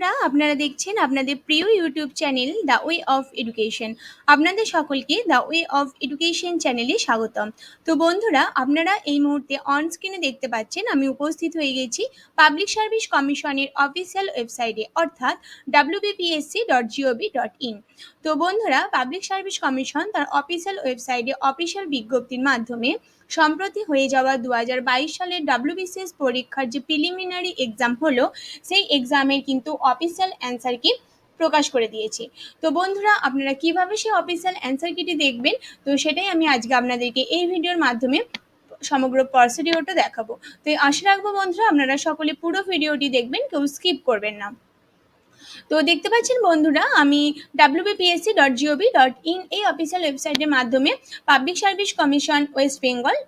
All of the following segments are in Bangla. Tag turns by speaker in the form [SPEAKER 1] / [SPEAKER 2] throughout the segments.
[SPEAKER 1] বন্ধুরা, আপনারা দেখছেন আপনাদের প্রিয় YouTube channel the way of education. আপনাদের সকলকে দ্য ওয়ে অফ এডুকেশন চ্যানেলে স্বাগতম। তো বন্ধুরা, আপনারা এই মুহূর্তে অন স্ক্রিনে দেখতে পাচ্ছেন আমি উপস্থিত হয়ে গেছি পাবলিক সার্ভিস কমিশনের অফিসিয়াল ওয়েবসাইটে, অর্থাৎ wbpsc.gov.in। তো বন্ধুরা, পাবলিক সার্ভিস কমিশন তার অফিসিয়াল ওয়েবসাইটে অফিসিয়াল বিজ্ঞপ্তির মাধ্যমে সম্প্রতি হয়ে যাওয়া 2022 সালের WBCS পরীক্ষার যে প্রিলিমিনারি এক্সাম হলো, সেই এক্সামের কিন্তু অফিসিয়াল অ্যান্সার কি প্রকাশ করে দিয়েছে। তো বন্ধুরা, আপনারা কিভাবে সেই অফিসিয়াল অ্যান্সার কিটি দেখবেন, তো সেটাই আমি আজকে আপনাদেরকে এই ভিডিওর মাধ্যমে সমগ্র প্রসিডিওরটা দেখাবো। তো আশা রাখবো বন্ধুরা আপনারা সকলে পুরো ভিডিওটি দেখবেন, কেউ স্কিপ করবেন না। তো দেখতে পাচ্ছেন বন্ধুরা, আমি wbpsc.gov.in এই অফিসিয়াল ওয়েবসাইটের মাধ্যমে public service commission West Bengal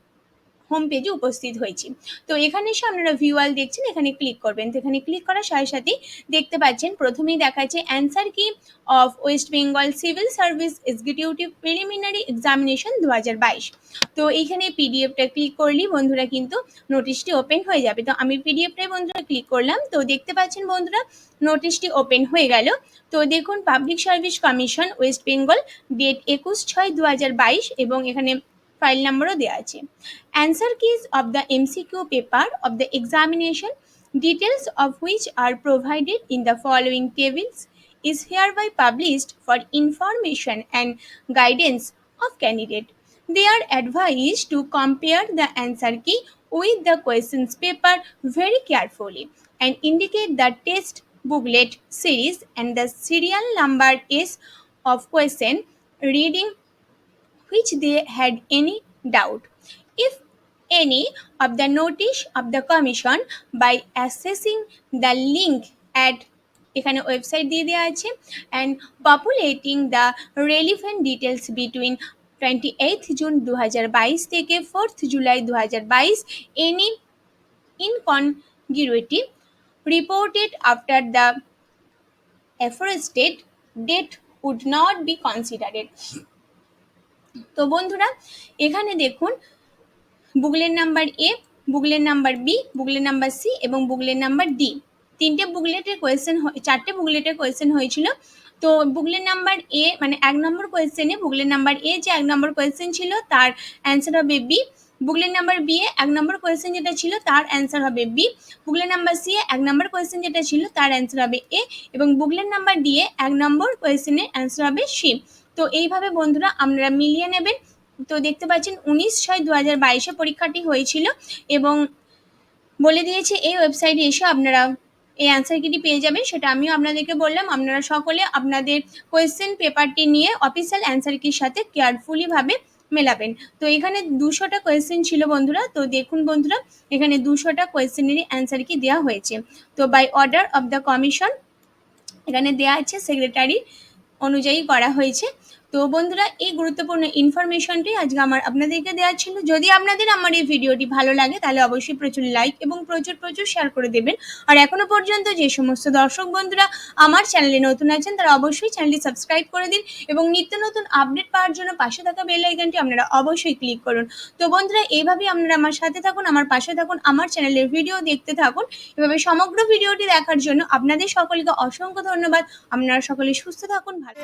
[SPEAKER 1] home পেজে উপস্থিত হয়েছি। তো এখানে এসে আপনারা ভিউয়াল দেখছেন, এখানে ক্লিক করবেন। তো এখানে ক্লিক করার সাথে সাথেই দেখতে পাচ্ছেন প্রথমেই দেখাচ্ছে অ্যান্সার কি of West Bengal civil service executive preliminary examination 2022। তো এইখানে পিডিএফটা ক্লিক করলেই বন্ধুরা কিন্তু নোটিশটি ওপেন হয়ে যাবে। তো আমি পিডিএফটাই বন্ধুরা ক্লিক করলাম। তো দেখতে পাচ্ছেন বন্ধুরা, নোটিশটি ওপেন হয়ে গেল। তো দেখুন, public service commission West Bengal, date 21/6/2022, এবং এখানে ফাইল নাম্বারও দেওয়া আছে। Answer keys of the MCQ paper of the examination, details of which are provided in the following tables, is hereby published for information and guidance of candidate. They are advised to compare the answer key with the questions paper very carefully and indicate the test booklet series and the serial number S of question reading which they had any doubt. If any of the notice of the commission by accessing the link at এখানে ওয়েবসাইট দিয়ে দেওয়া আছে and populating the relevant details between 28th June 2022 থেকে 4th July 2022, any incongruity reported after the aforesaid date would not be considered. তো বন্ধুরা, এখানে দেখুন booklet number A, booklet number B, booklet number C এবং বুকলেট নাম্বার ডি, চারটে বুকলেটের কোয়েশ্চেন হয়েছিল। তো বুকলেট নাম্বার এ মানে 1 নম্বর কোয়েশ্চেনে বুকলেট নাম্বার এ যে 1 নম্বর কোয়েশ্চেন ছিল তার অ্যান্সার হবে বি। বুকলেট নাম্বার বি এ 1 নম্বর কোয়েশ্চেন যেটা ছিল তার অ্যান্সার হবে বি। বুকলেট নাম্বার সি এ 1 নম্বর কোয়েশ্চেন যেটা ছিল তার অ্যান্সার হবে এ, এবং বুকলেট নাম্বার ডি এ 1 নম্বর কোয়েশ্চেনের অ্যান্সার হবে সি। তো এইভাবে বন্ধুরা আপনারা মিলিয়ে নেবেন। তো দেখতে পাচ্ছেন 19/6/2022 পরীক্ষাটি হয়েছিল এবং বলে দিয়েছে এই ওয়েবসাইটে এসে আপনারা এই অ্যান্সার কিটি পেয়ে যাবেন। সেটা আমিও আপনাদেরকে বললাম, আপনারা সকলে আপনাদের কোয়েশ্চেন পেপারটি নিয়ে অফিসিয়াল অ্যান্সার কির সাথে কেয়ারফুলিভাবে মেলাবেন। তো এখানে 200টা কোয়েশ্চেন ছিল বন্ধুরা। তো দেখুন বন্ধুরা, এখানে 200টা কোয়েশ্চেনেরই অ্যান্সার কি দেওয়া হয়েছে। তো by order of the commission এখানে দেওয়া আছে, সেক্রেটারি অনুযায়ী করা হয়েছে। তো বন্ধুরা, এই গুরুত্বপূর্ণ ইনফরমেশনটি আজকে আপনাদেরকে দেওয়া ছিল। যদি আপনাদের আমার এই ভিডিওটি ভালো লাগে তাহলে অবশ্যই প্রচুর লাইক এবং প্রচুর শেয়ার করে দেবেন। আর এখনো পর্যন্ত যে সমস্ত দর্শক বন্ধুরা আমার চ্যানেলে নতুন আছেন তারা অবশ্যই চ্যানেলটি সাবস্ক্রাইব করে দিন এবং নিত্য নতুন আপডেট পাওয়ার জন্য পাশে থাকা বেল আইকনটি আপনারা অবশ্যই ক্লিক করুন। তো বন্ধুরা, এইভাবেই আপনারা আমার সাথে থাকুন, আমার পাশে থাকুন, আমার চ্যানেলের ভিডিও দেখতে থাকুন। এভাবে সমগ্র ভিডিওটি দেখার জন্য আপনাদের সকলকে অসংখ্য ধন্যবাদ। আপনারা সকলে সুস্থ থাকুন, ভালো।